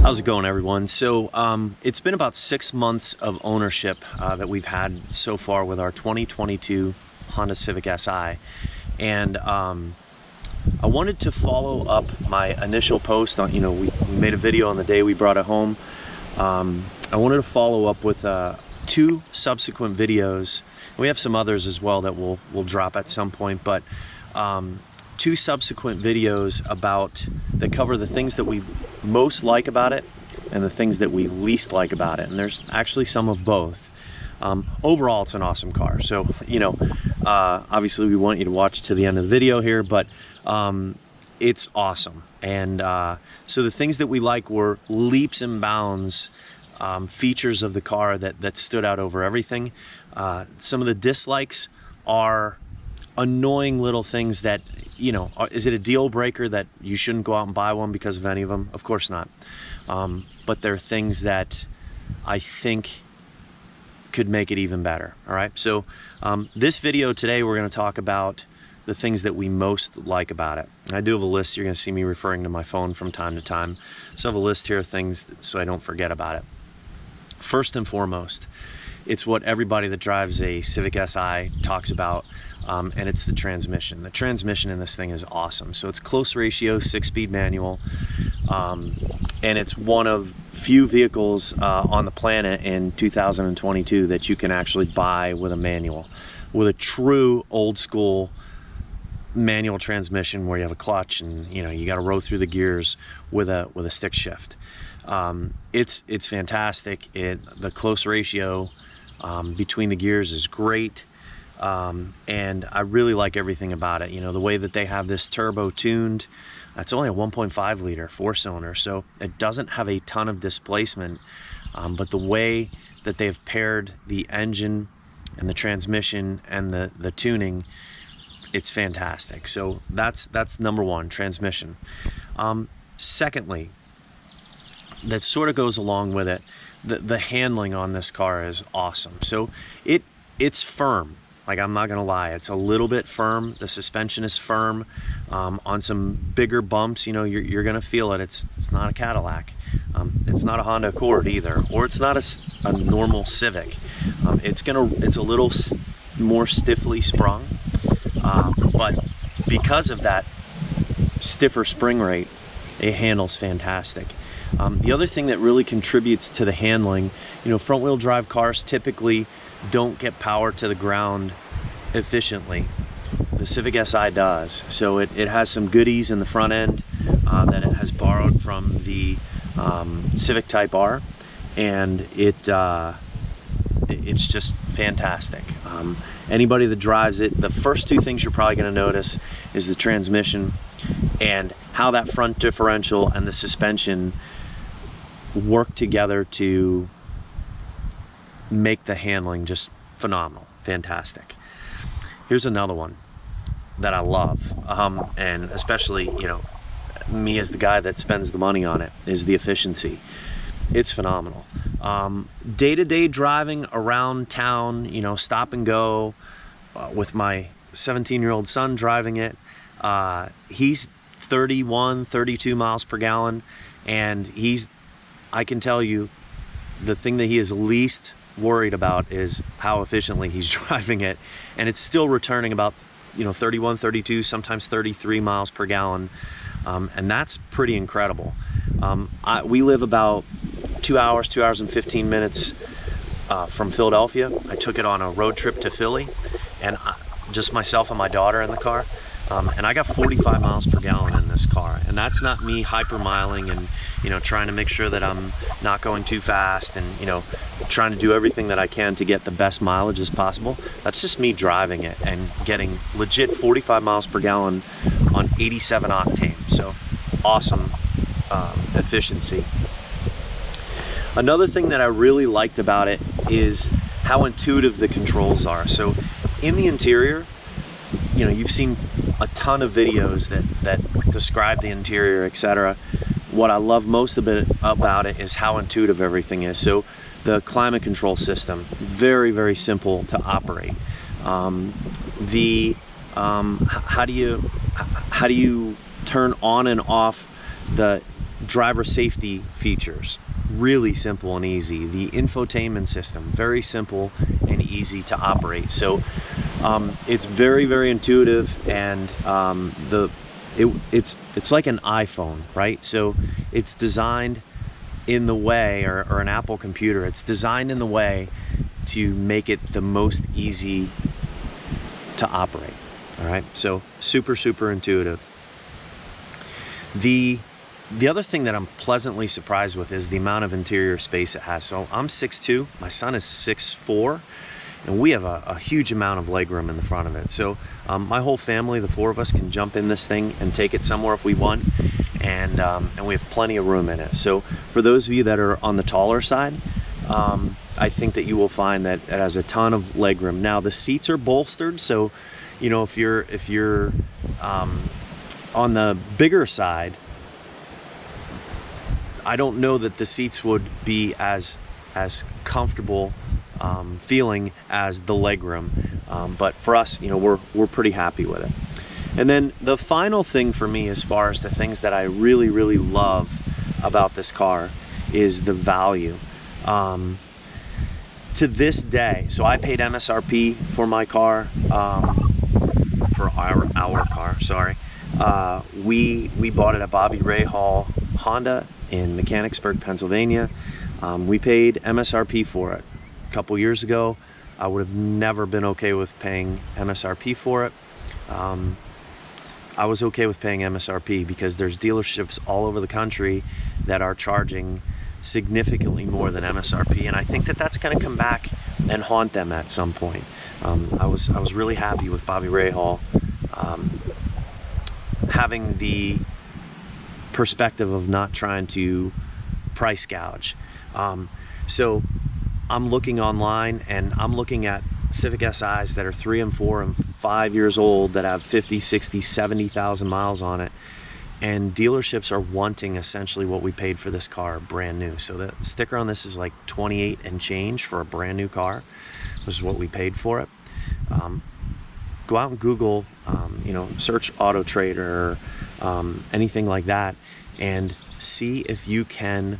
How's it going, everyone? So it's been about 6 months of ownership that we've had so far with our 2022 Honda Civic Si, and I wanted to follow up my initial post on, we made a video on the day we brought it home. I wanted to follow up with 2 subsequent videos. We have some others as well that we'll drop at some point, but 2 subsequent videos that cover the things that we most like about it and the things that we least like about it, and there's actually some of both. Overall, it's an awesome car, so obviously we want you to watch to the end of the video here, but it's awesome. And so the things that we like were leaps and bounds features of the car that stood out over everything. Some of the dislikes are annoying little things that, is it a deal breaker that you shouldn't go out and buy one because of any of them? Of course not. But there are things that I think could make it even better. All right, so this video today, we're going to talk about the things that we most like about it. And I do have a list. You're going to see me referring to my phone from time to time, so I have a list here of things so I don't forget about it. First and foremost, it's what everybody that drives a Civic Si talks about, and it's the transmission. The transmission in this thing is awesome. So it's close ratio, 6-speed manual, and it's one of few vehicles on the planet in 2022 that you can actually buy with a manual, with a true old school manual transmission where you have a clutch and you got to row through the gears with a stick shift. It's fantastic. The close ratio between the gears is great, and I really like everything about it. The way that they have this turbo tuned. It's only a 1.5 liter 4-cylinder, so it doesn't have a ton of displacement, but the way that they've paired the engine and the transmission and the tuning, it's fantastic. So that's number one, transmission. Secondly, that sort of goes along with it, the handling on this car is awesome. So it's firm. Like, I'm not gonna lie, it's a little bit firm. The suspension is firm. On some bigger bumps, you're gonna feel it. It's not a Cadillac. It's not a Honda Accord either, or it's not a normal Civic. It's a little more stiffly sprung, but because of that stiffer spring rate, it handles fantastic. The other thing that really contributes to the handling, front wheel drive cars typically don't get power to the ground efficiently. The Civic Si does. So it has some goodies in the front end that it has borrowed from the Civic Type R, and it's just fantastic. Anybody that drives it, the first 2 things you're probably going to notice is the transmission and how that front differential and the suspension work together to make the handling just phenomenal, fantastic. Here's another one that I love, and especially me as the guy that spends the money on it, is the efficiency. It's phenomenal. Day-to-day driving around town, stop and go, with my 17-year-old son driving it, he's 31, 32 miles per gallon, and I can tell you, the thing that he is least worried about is how efficiently he's driving it, and it's still returning about 31, 32, sometimes 33 miles per gallon, and that's pretty incredible. We live about 2 hours and 15 minutes from Philadelphia. I took it on a road trip to Philly, and just myself and my daughter in the car, and I got 45 miles per gallon in this car, and that's not me hypermiling and trying to make sure that I'm not going too fast and trying to do everything that I can to get the best mileage as possible. That's just me driving it and getting legit 45 miles per gallon on 87 octane. So awesome efficiency. Another thing that I really liked about it is how intuitive the controls are. So in the interior, you've seen a ton of videos that describe the interior, etc. What I love most about it is how intuitive everything is. So the climate control system, very, very simple to operate. How do you turn on and off the driver safety features, really simple and easy. The infotainment system, very simple and easy to operate. So it's very, very intuitive, and it's like an iPhone, right? So it's designed in the way, or an Apple computer, it's designed in the way to make it the most easy to operate. All right, so super, super intuitive. The other thing that I'm pleasantly surprised with is the amount of interior space it has. So I'm 6'2", my son is 6'4", and we have a huge amount of legroom in the front of it. So my whole family, the 4 of us, can jump in this thing and take it somewhere if we want, and we have plenty of room in it. So for those of you that are on the taller side, I think that you will find that it has a ton of legroom. Now the seats are bolstered, so you know, if you're on the bigger side, I don't know that the seats would be as comfortable feeling as the legroom, but for us, you know, we're pretty happy with it. And then the final thing for me, as far as the things that I really, really love about this car, is the value. To this day, so I paid MSRP for my car, for our car, sorry. We bought it at Bobby Ray Hall Honda in Mechanicsburg, Pennsylvania. We paid MSRP for it. A couple years ago, I would have never been okay with paying MSRP for it. I was okay with paying MSRP because there's dealerships all over the country that are charging significantly more than MSRP, and I think that that's going to come back and haunt them at some point. I was really happy with Bobby Ray Hall having the perspective of not trying to price gouge. So I'm looking online, and I'm looking at Civic SIs that are 3 and 4 and 5 years old that have 50, 60, 70,000 miles on it, and dealerships are wanting essentially what we paid for this car brand new. So the sticker on this is like 28 and change for a brand new car, which is what we paid for it. Go out and Google, you know, search Auto Trader, anything like that, and see if you can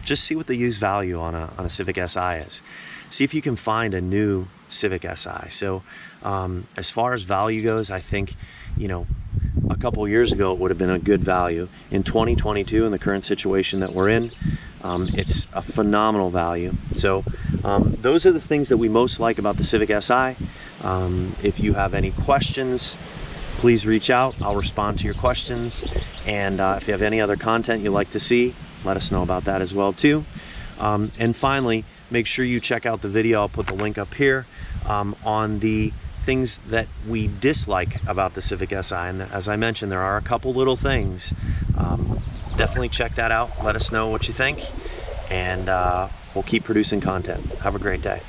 just see what the used value on a Civic Si is. See if you can find a new Civic Si. So as far as value goes, I think, you know, a couple years ago it would have been a good value. In 2022, in the current situation that we're in, it's a phenomenal value. So those are the things that we most like about the Civic Si. If you have any questions, please reach out. I'll respond to your questions. And if you have any other content you'd like to see, let us know about that as well too. And finally, make sure you check out the video. I'll put the link up here on the things that we dislike about the Civic Si. And as I mentioned, there are a couple little things. Definitely check that out. Let us know what you think, and we'll keep producing content. Have a great day.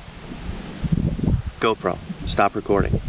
GoPro, stop recording.